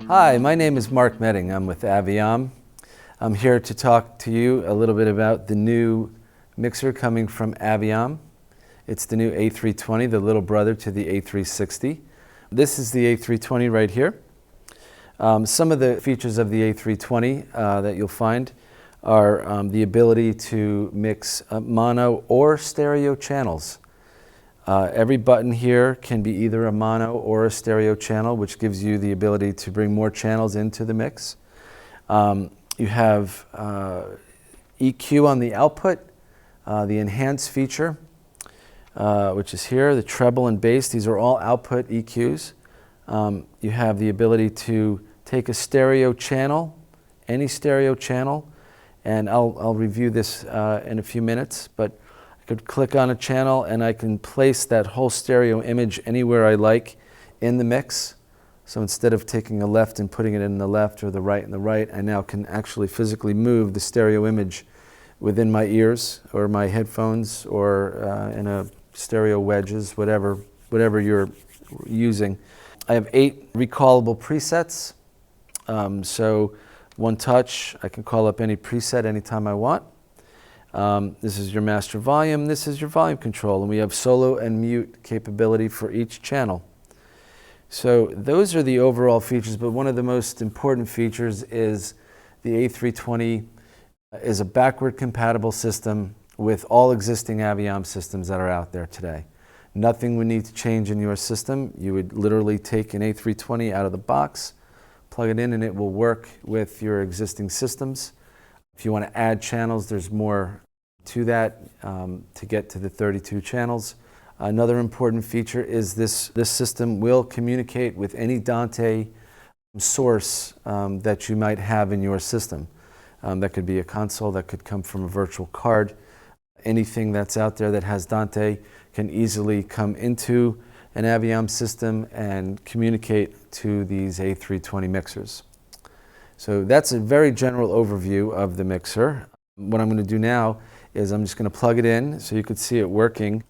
Hi, my name is Mark Medding. I'm with Aviom. I'm here to talk to you a little bit about the new mixer coming from Aviom. It's the new A320, the little brother to the A360. This is the A320 right here. Some of the features of the A320 that you'll find are the ability to mix mono or stereo channels. Every button here can be either a mono or a stereo channel, which gives you the ability to bring more channels into the mix. You have EQ on the output, the enhance feature, which is here, the treble and bass. These are all output EQs. You have the ability to take a stereo channel, any stereo channel, and I'll review this in a few minutes, but I could click on a channel and I can place that whole stereo image anywhere I like in the mix. So instead of taking a left and putting it in the left or the right and the right, I now can actually physically move the stereo image within my ears or my headphones or in a stereo wedges, whatever you're using. I have 8 recallable presets. So one touch, I can call up any preset anytime I want. This is your master volume, this is your volume control, and we have solo and mute capability for each channel. So those are the overall features, but one of the most important features is the A320 is a backward compatible system with all existing Aviom systems that are out there today. Nothing would need to change in your system. You would literally take an A320 out of the box, plug it in, and it will work with your existing systems. If you want to add channels, there's more to that to get to the 32 channels. Another important feature is this system will communicate with any Dante source that you might have in your system. That could be a console, that could come from a virtual card. Anything that's out there that has Dante can easily come into an Aviom system and communicate to these A320 mixers. So that's a very general overview of the mixer. What I'm going to do now is I'm just going to plug it in so you could see it working.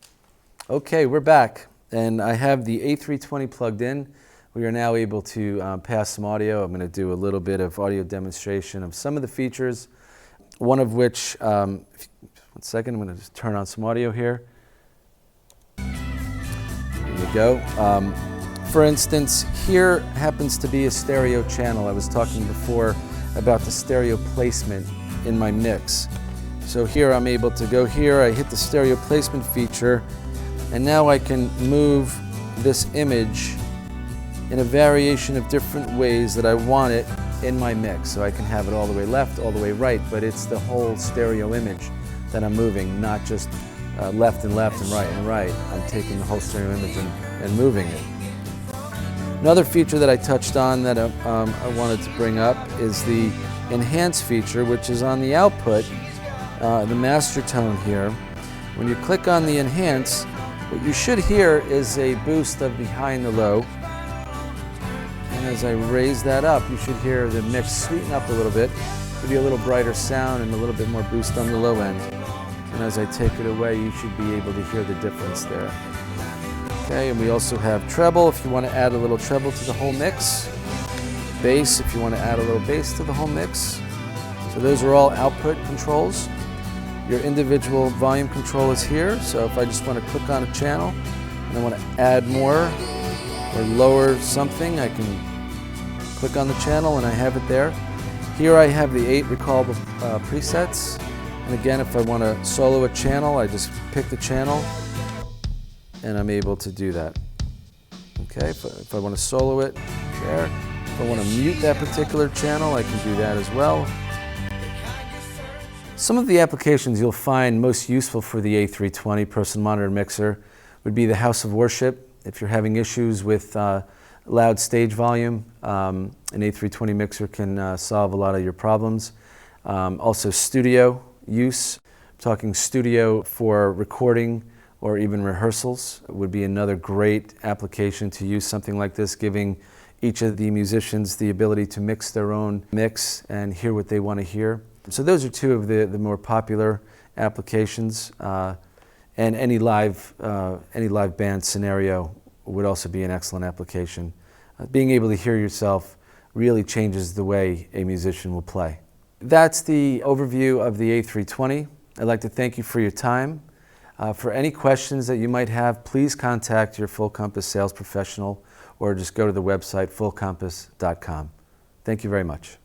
Okay, we're back, and I have the A320 plugged in. We are now able to pass some audio. I'm going to do a little bit of audio demonstration of some of the features, one of which, one second, I'm going to just turn on some audio here. There you go. For instance, here happens to be a stereo channel. I was talking before about the stereo placement in my mix. So here I'm able to go here, I hit the stereo placement feature, and now I can move this image in a variation of different ways that I want it in my mix. So I can have it all the way left, all the way right, but it's the whole stereo image that I'm moving, not just left and left and right. I'm taking the whole stereo image and moving it. Another feature that I touched on that I wanted to bring up is the enhance feature, which is on the output, the master tone here. When you click on the enhance, what you should hear is a boost of the high and the low. And as I raise that up, you should hear the mix sweeten up a little bit, give you a little brighter sound and a little bit more boost on the low end. And as I take it away, you should be able to hear the difference there. Okay, and we also have treble if you want to add a little treble to the whole mix. Bass if you want to add a little bass to the whole mix. So those are all output controls. Your individual volume control is here. So if I just want to click on a channel and I want to add more or lower something, I can click on the channel and I have it there. Here I have the 8 recallable presets. And again, if I want to solo a channel, I just pick the channel and I'm able to do that. Okay, if I want to solo it, there. If I want to mute that particular channel, I can do that as well. Some of the applications you'll find most useful for the A320 Personal Monitor Mixer would be the house of worship. If you're having issues with loud stage volume, an A320 mixer can solve a lot of your problems. Also studio use. I'm talking studio for recording or even rehearsals would be another great application to use something like this, giving each of the musicians the ability to mix their own mix and hear what they want to hear. So those are two of the more popular applications. And any live band scenario would also be an excellent application. Being able to hear yourself really changes the way a musician will play. That's the overview of the A320. I'd like to thank you for your time. For any questions that you might have, please contact your Full Compass sales professional or just go to the website fullcompass.com. Thank you very much.